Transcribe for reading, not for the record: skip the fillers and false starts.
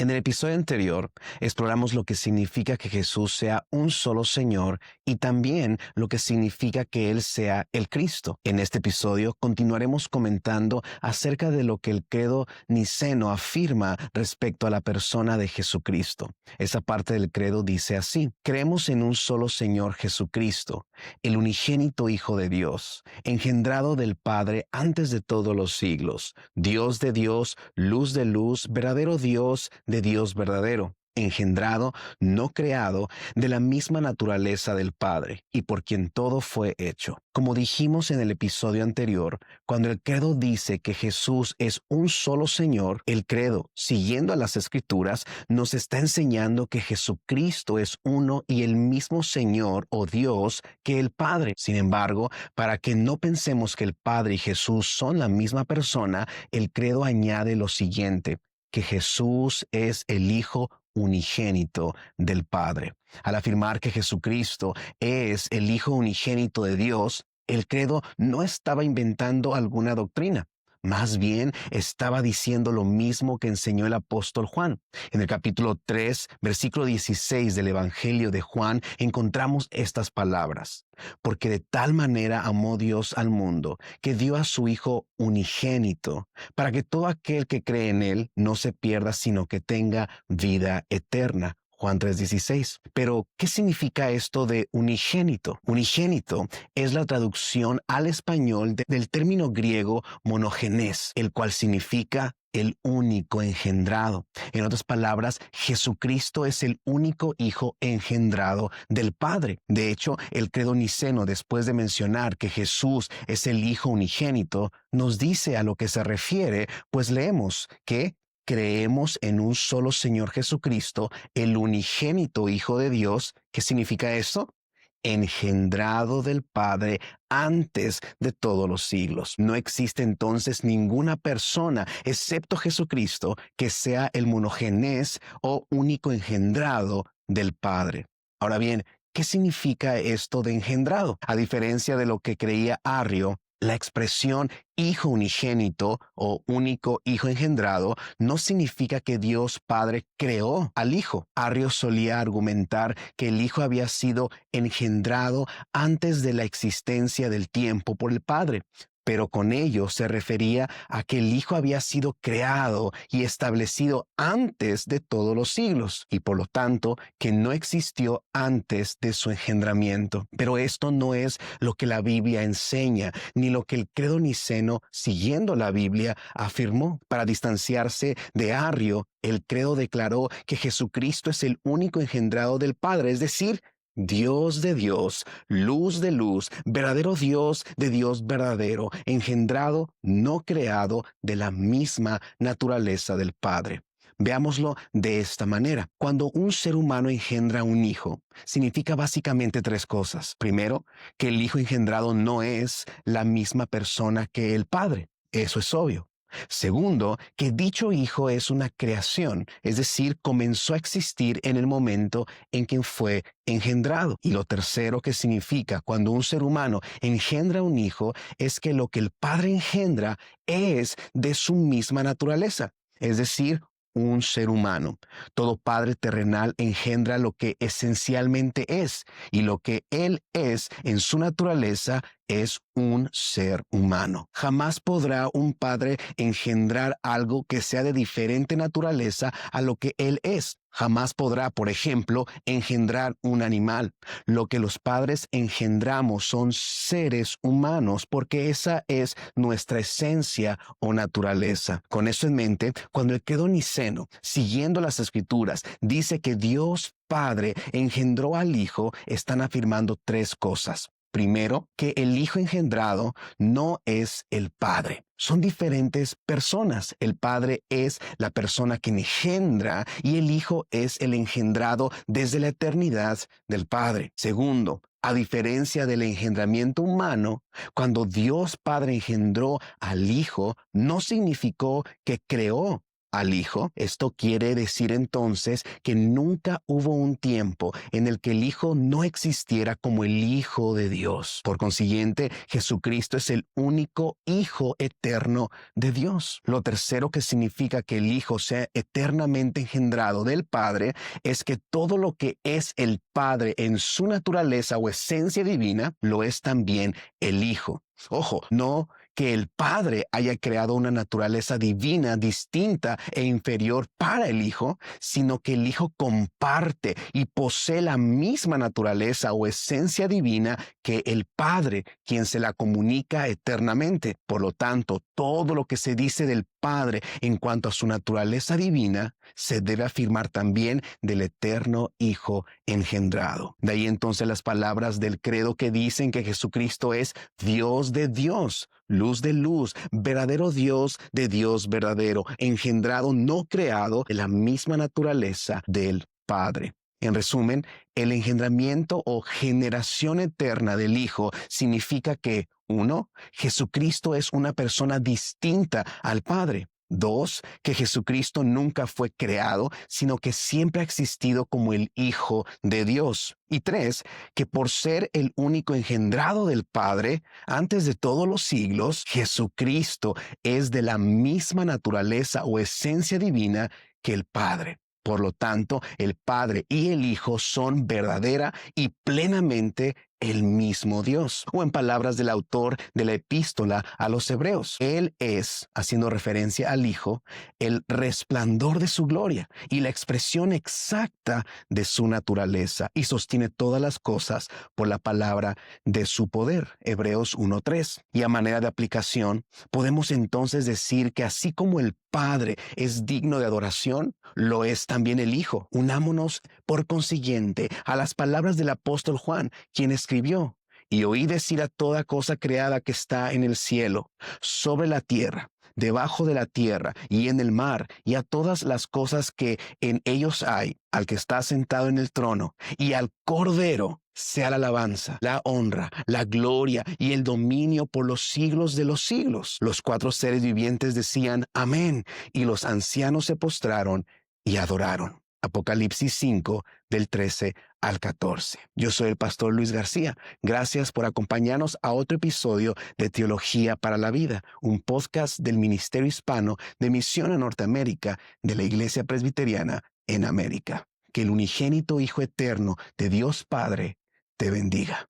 En el episodio anterior exploramos lo que significa que Jesús sea un solo Señor y también lo que significa que Él sea el Cristo. En este episodio continuaremos comentando acerca de lo que el credo niceno afirma respecto a la persona de Jesucristo. Esa parte del credo dice así: creemos en un solo Señor Jesucristo, el unigénito Hijo de Dios, engendrado del Padre antes de todos los siglos, Dios de Dios, luz de luz, verdadero Dios de Dios verdadero, engendrado, no creado, de la misma naturaleza del Padre, y por quien todo fue hecho. Como dijimos en el episodio anterior, cuando el credo dice que Jesús es un solo Señor, el credo, siguiendo a las Escrituras, nos está enseñando que Jesucristo es uno y el mismo Señor o Dios que el Padre. Sin embargo, para que no pensemos que el Padre y Jesús son la misma persona, el credo añade lo siguiente: que Jesús es el Hijo unigénito del Padre. Al afirmar que Jesucristo es el Hijo unigénito de Dios, el credo no estaba inventando alguna doctrina. Más bien estaba diciendo lo mismo que enseñó el apóstol Juan. En el capítulo 3, versículo 16 del Evangelio de Juan, encontramos estas palabras: porque de tal manera amó Dios al mundo, que dio a su Hijo unigénito, para que todo aquel que cree en Él no se pierda, sino que tenga vida eterna. Juan 3:16. Pero, ¿qué significa esto de unigénito? Unigénito es la traducción al español del término griego monogenes, el cual significa el único engendrado. En otras palabras, Jesucristo es el único Hijo engendrado del Padre. De hecho, el credo niceno, después de mencionar que Jesús es el Hijo unigénito, nos dice a lo que se refiere, pues leemos que creemos en un solo Señor Jesucristo, el unigénito Hijo de Dios. ¿Qué significa esto? Engendrado del Padre antes de todos los siglos. No existe entonces ninguna persona, excepto Jesucristo, que sea el monogenes o único engendrado del Padre. Ahora bien, ¿qué significa esto de engendrado? A diferencia de lo que creía Arrio, la expresión Hijo unigénito o único Hijo engendrado no significa que Dios Padre creó al Hijo. Arrio solía argumentar que el Hijo había sido engendrado antes de la existencia del tiempo por el Padre, pero con ello se refería a que el Hijo había sido creado y establecido antes de todos los siglos, y por lo tanto que no existió antes de su engendramiento. Pero esto no es lo que la Biblia enseña, ni lo que el credo niceno, siguiendo la Biblia, afirmó. Para distanciarse de Arrio, el credo declaró que Jesucristo es el único engendrado del Padre, es decir, Dios de Dios, luz de luz, verdadero Dios de Dios verdadero, engendrado, no creado, de la misma naturaleza del Padre. Veámoslo de esta manera. Cuando un ser humano engendra un hijo, significa básicamente tres cosas. Primero, que el hijo engendrado no es la misma persona que el Padre. Eso es obvio. Segundo, que dicho hijo es una creación, es decir, comenzó a existir en el momento en que fue engendrado. Y lo tercero que significa cuando un ser humano engendra un hijo es que lo que el Padre engendra es de su misma naturaleza, es decir, un ser humano. Todo padre terrenal engendra lo que esencialmente es, y lo que él es en su naturaleza es un ser humano. Jamás podrá un padre engendrar algo que sea de diferente naturaleza a lo que él es. Jamás podrá, por ejemplo, engendrar un animal. Lo que los padres engendramos son seres humanos, porque esa es nuestra esencia o naturaleza. Con eso en mente, cuando el credo niceno, siguiendo las Escrituras, dice que Dios Padre engendró al Hijo, están afirmando tres cosas. Primero, que el Hijo engendrado no es el Padre. Son diferentes personas. El Padre es la persona que engendra y el Hijo es el engendrado desde la eternidad del Padre. Segundo, a diferencia del engendramiento humano, cuando Dios Padre engendró al Hijo, no significó que creó al Hijo. Esto quiere decir entonces que nunca hubo un tiempo en el que el Hijo no existiera como el Hijo de Dios. Por consiguiente, Jesucristo es el único Hijo eterno de Dios. Lo tercero que significa que el Hijo sea eternamente engendrado del Padre es que todo lo que es el Padre en su naturaleza o esencia divina, lo es también el Hijo. Ojo, no que el Padre haya creado una naturaleza divina distinta e inferior para el Hijo, sino que el Hijo comparte y posee la misma naturaleza o esencia divina que el Padre, quien se la comunica eternamente. Por lo tanto, todo lo que se dice del Padre en cuanto a su naturaleza divina se debe afirmar también del eterno Hijo engendrado. De ahí entonces las palabras del credo que dicen que Jesucristo es Dios de Dios, luz de luz, verdadero Dios de Dios verdadero, engendrado, no creado, de la misma naturaleza del Padre. En resumen, el engendramiento o generación eterna del Hijo significa que, 1, Jesucristo es una persona distinta al Padre. 2, que Jesucristo nunca fue creado, sino que siempre ha existido como el Hijo de Dios. Y 3, que por ser el único engendrado del Padre, antes de todos los siglos, Jesucristo es de la misma naturaleza o esencia divina que el Padre. Por lo tanto, el Padre y el Hijo son verdadera y plenamente el mismo Dios. O en palabras del autor de la epístola a los Hebreos, Él es, haciendo referencia al Hijo, el resplandor de su gloria y la expresión exacta de su naturaleza, y sostiene todas las cosas por la palabra de su poder. Hebreos 1:3. Y a manera de aplicación, podemos entonces decir que así como el Padre es digno de adoración, lo es también el Hijo. Unámonos, por consiguiente, a las palabras del apóstol Juan, quien escribió: y oí decir a toda cosa creada que está en el cielo, sobre la tierra, debajo de la tierra y en el mar, y a todas las cosas que en ellos hay, al que está sentado en el trono y al Cordero, sea la alabanza, la honra, la gloria y el dominio por los siglos de los siglos. Los 4 seres vivientes decían amén, y los ancianos se postraron y adoraron. Apocalipsis 5, del 13 al 14. Yo soy el pastor Luis García. Gracias por acompañarnos a otro episodio de Teología para la Vida, un podcast del Ministerio Hispano de Misión a Norteamérica de la Iglesia Presbiteriana en América. Que el unigénito Hijo eterno de Dios Padre te bendiga.